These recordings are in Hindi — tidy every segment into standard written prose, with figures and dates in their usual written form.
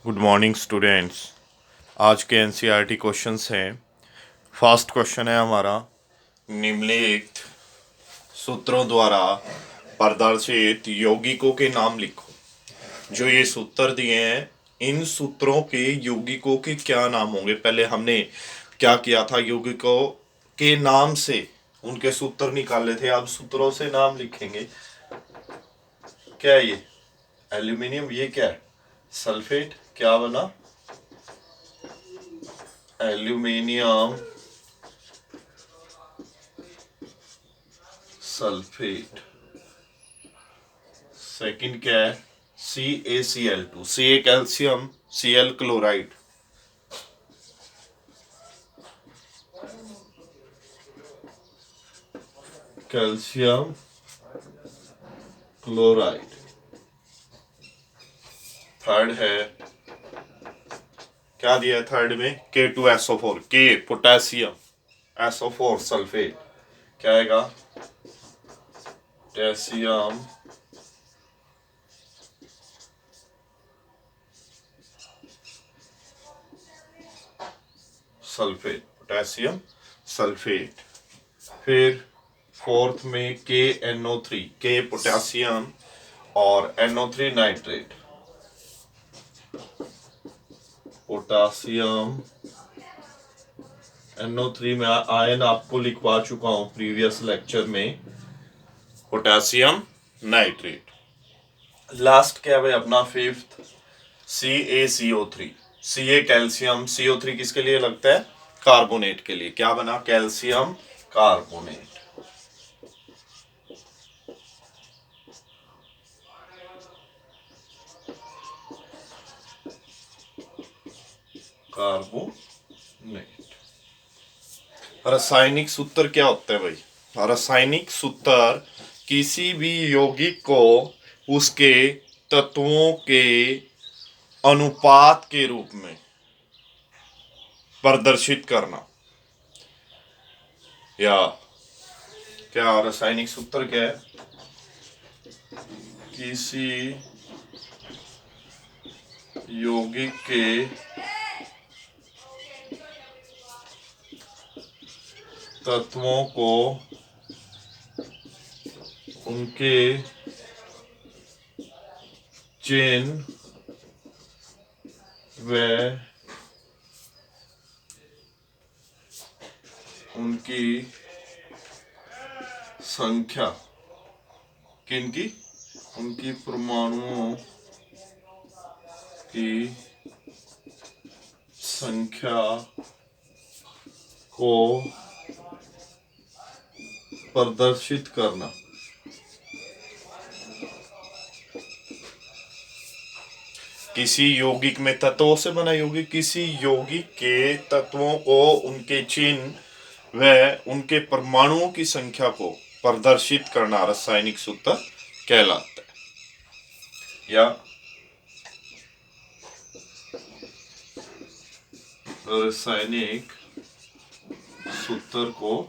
Good morning students. आज के एनसीईआरटी क्वेश्चंस हैं। फर्स्ट क्वेश्चन है हमारा, निम्नलिखित सूत्रों द्वारा प्रदर्शित यौगिकों के नाम लिखो। जो ये सूत्र दिए हैं, इन सूत्रों के यौगिकों के क्या नाम होंगे। पहले हमने क्या किया था, यौगिकों के नाम से उनके सूत्र निकाले थे, अब सूत्रों से नाम लिखेंगे। क्या है ये? एल्यूमिनियम। ये क्या है? सल्फेट। क्या बना? Aluminium sulphate. सेकंड क्या है? CaCl2। Ca calcium, Cl chloride. Calcium chloride. Third है, क्या दिया है थर्ड में? K2SO4। के पोटेशियम, SO4 सल्फेट। क्या आएगा? Potassium sulphate, potassium sulphate. फिर फोर्थ में KNO3, के पोटेशियम और NO3 नाइट्रेट। पोटेशियम NO3 में आयन आपको लिखवा चुका हूं प्रीवियस लेक्चर में, पोटेशियम नाइट्रेट। लास्ट क्या है अपना? Fifth CaCO3। Ca calcium, CO3 किसके लिए लगता है? कार्बोनेट के लिए। क्या बना? Calcium carbonate. कार्बोनेट। रासायनिक सूत्र क्या होता है भाई? रासायनिक सूत्र किसी भी यौगिक को उसके तत्वों के अनुपात के रूप में प्रदर्शित करना। या क्या रासायनिक सूत्र क्या है? किसी यौगिक के तत्वों को उनके चिन्ह व उनकी संख्या। किनकी? उनकी परमाणुओं की संख्या को प्रदर्शित करना। किसी यौगिक में, तत्वों से बना यौगिक, किसी यौगिक के तत्वों को उनके चिन्ह व उनके परमाणुओं की संख्या को प्रदर्शित करना रासायनिक सूत्र कहलाता है। या रासायनिक सूत्र को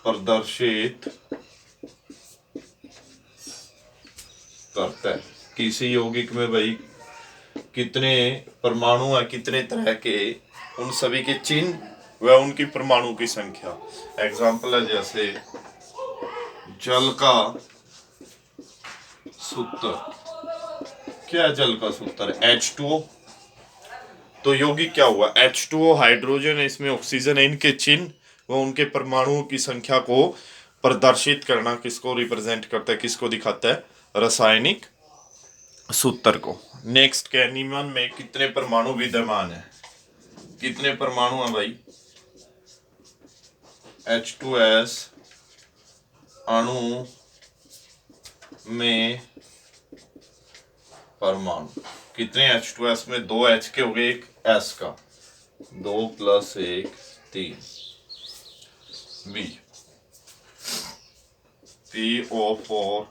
प्रदर्शित करता है। किसी यौगिक में भाई कितने परमाणु है, कितने तरह के, उन सभी के चिन्ह व उनकी परमाणु की संख्या। एग्जाम्पल है जैसे जल का सूत्र। क्या है जल का सूत्र? H2O। तो यौगिक क्या हुआ? H2O हाइड्रोजन है, इसमें ऑक्सीजन है। इनके चिन्ह व उनके परमाणुओं की संख्या को प्रदर्शित करना किसको रिप्रेजेंट करता है, किसको दिखाता है? रासायनिक सूत्र को। नेक्स्ट क्या? निम्न में कितने परमाणु विद्यमान है? कितने परमाणु है भाई? H2S अणु में परमाणु कितने? H2S में 2 H के हो गए, 1 S का। 2 + 1 3। B PO4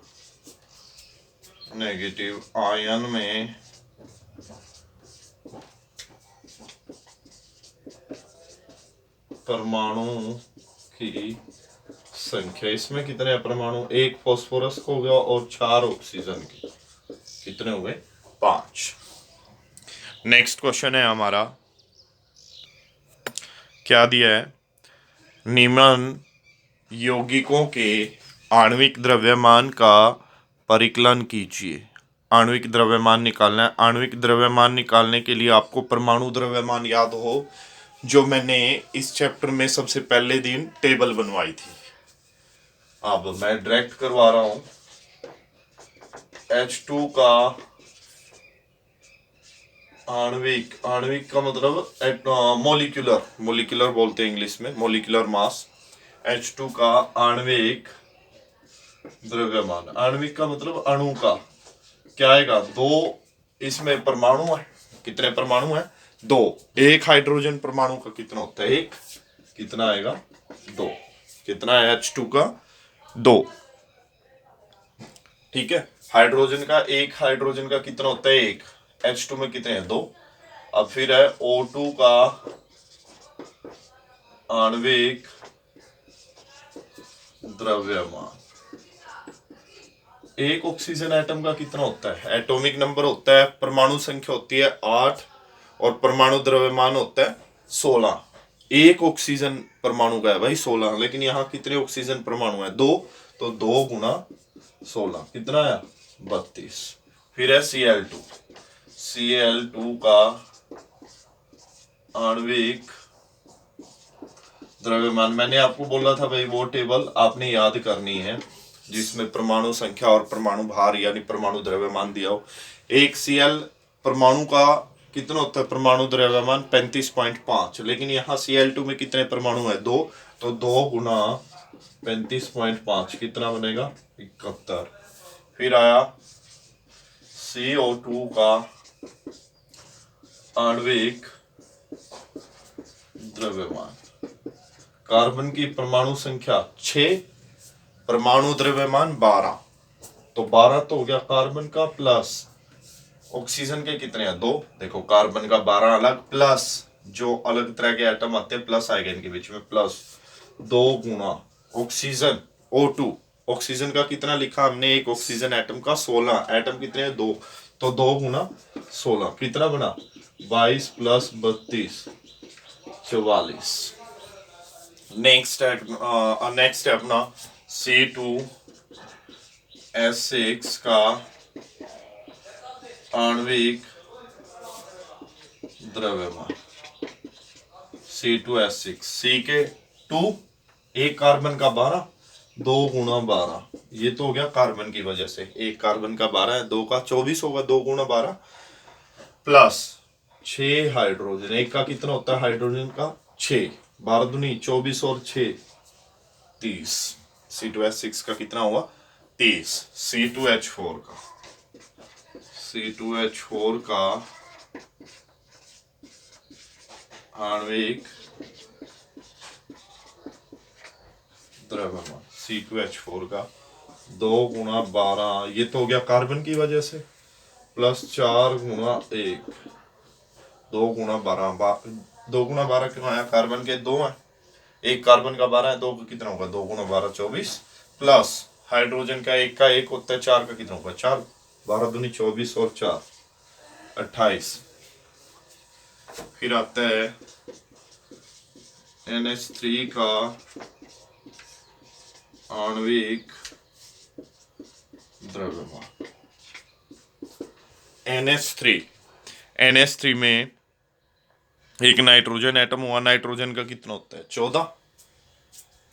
नेगेटिव आयन में परमाणु की संख्या। इसमें कितने परमाणु? 1 फास्फोरस को हो गया और 4 ऑक्सीजन के। कितने हो गए? 5। नेक्स्ट क्वेश्चन है हमारा, क्या दिया है, निम्न यौगिकों के आणविक द्रव्यमान का परिकलन कीजिए। आणविक द्रव्यमान निकालना है। आणविक द्रव्यमान निकालने के लिए आपको परमाणु द्रव्यमान याद हो, जो मैंने इस चैप्टर में सबसे पहले दिन टेबल बनवाई थी। अब मैं डायरेक्ट करवा रहा हूं। H2 का आणविक, आणविक का मतलब मोलिकुलर बोलते हैं इंग्लिश में, मोलिकुलर मास। H2 का आणविक द्रव्यमान, आणविक का मतलब अणु का, क्या आएगा, 2। इसमें परमाणु है, कितने परमाणु है, 2। एक हाइड्रोजन परमाणु का कितना होता है, 1। कितना आएगा, 2। कितना है H2 का, 2। ठीक है, हाइड्रोजन का, एक हाइड्रोजन का कितना होता है, 1। H2 में कितने हैं, 2। अब फिर है O2 का आणविक द्रव्यमान। एक ऑक्सीजन एटम का कितना होता है, एटॉमिक नंबर होता है, परमाणु संख्या होती है 8 और परमाणु द्रव्यमान होता है 16। एक ऑक्सीजन परमाणु का है भाई 16, लेकिन यहाँ कितने ऑक्सीजन परमाणु है, 2। तो 2 गुना 16 कितना है, 32। फिर है Cl2, Cl2 का आणविक द्रव्यमान। मैंने आपको बोला था भाई वो टेबल आपने याद करनी है जिसमें परमाणु संख्या और परमाणु भार यानी परमाणु द्रव्यमान दिया हो। एक Cl परमाणु का कितना होता है परमाणु द्रव्यमान, 35.5, लेकिन यहाँ Cl2 में कितने परमाणु है, 2। तो 2 गुना 35.5 कितना बनेगा, 71। फिर आया CO2 का आणविक द्रव्यमान। कार्बन की परमाणु संख्या 6, परमाणु द्रव्यमान 12। तो 12 तो हो गया कार्बन का, प्लस ऑक्सीजन के कितने हैं, 2। देखो कार्बन का 12 अलग, प्लस जो अलग तरह के एटम आते हैं प्लस आएगा इनके बीच में, प्लस 2 गुना ऑक्सीजन O2। ऑक्सीजन का कितना लिखा हमने, एक ऑक्सीजन एटम का 16, एटम कितने हैं, 2। तो 2 गुना 16 कितना बना, 22 प्लस 32 44। नेक्स्ट है अपना C2H6 का आणविक द्रव्यमान। C2H6, C के 2, एक कार्बन का 12, 2 गुना 12, ये तो हो गया कार्बन की वजह से, एक कार्बन का 12 है, 2 का 24 होगा, 2 गुना 12, प्लस 6 हाइड्रोजन, एक का कितना होता है हाइड्रोजन का, 6, 12 दूनी 24 और 6 30। C2H6 का कितना हुआ, 30। C2H4 का, C2H4 का आणविक द्रव्यमान, C2H4 का 2 गुना 12, ये तो हो गया कार्बन की वजह से, प्लस 4 गुना 1, 2 गुना 12, 2 गुना 12 क्यों आया, कार्बन के 2 है, एक कार्बन का 12 है, 2 का कितना होगा, 2 गुना 12 24, प्लस हाइड्रोजन का एक होता है, 4 का कितना होगा, 4, 12 दूनी 24 और 4 28। फिर आता है NH3 का आणविक द्रव्यमान। NH3 में एक नाइट्रोजन एटम हुआ, नाइट्रोजन का कितना होता है, 14,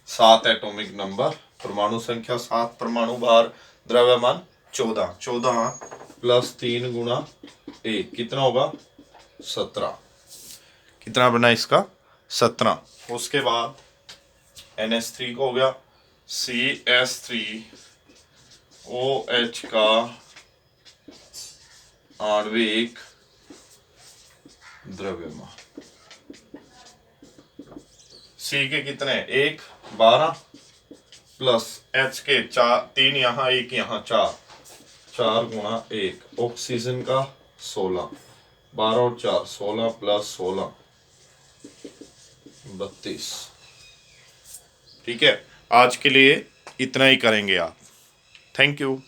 7 एटॉमिक नंबर, परमाणु संख्या 7, परमाणु भार, द्रव्यमान 14, 14 प्लस 3 गुना 1 कितना होगा, 17। कितना बना इसका, 17। उसके बाद NH3 को हो गया CH3OH का आणविक द्रव्यमान। C के कितने, 1 12 प्लस H के 3 यहाँ 1 यहाँ 4, 4 गुना 1, ऑक्सीजन का 16, 12 और 4 16 प्लस 16 32। ठीक है, आज के लिए इतना ही करेंगे आप। Thank you.